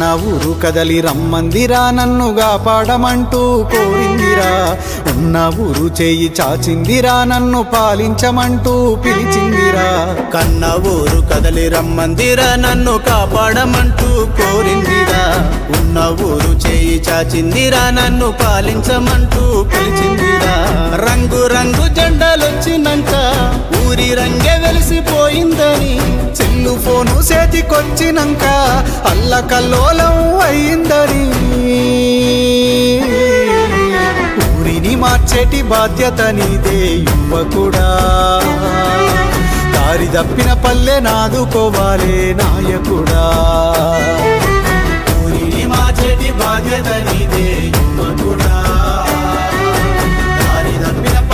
కన్న ఊరు కదలి రమ్మందిరా నన్నుగా పాడమంటూ కోరిందిరా ఉన్న ఊరు చేయి చాచిందిరా నన్ను పాలించమంటూ పిలిచిందిరా కన్న ఊరు కదలి రమ్మందిరా నన్ను కాపాడమంటూ కోరిందిరా ఉన్న ఊరు చేయి చాచిందిరా నన్ను పాలించమంటూ పిలిచిందిరా రంగు రంగు జెండాలొచ్చినాక ఊరి రంగే వెలిసిపోయిందని సెల్లు ఫోను చేతికొచ్చినాక అల్లకల్లోలం అయిందని ఊరిని మార్చేటి బాధ్యత నీదే యువకుడా దారి తప్పిన పల్లె నాదుకోవాలే నాయకుడా ఊరిని మార్చేటి బాధ్యత నీదే యువకుడా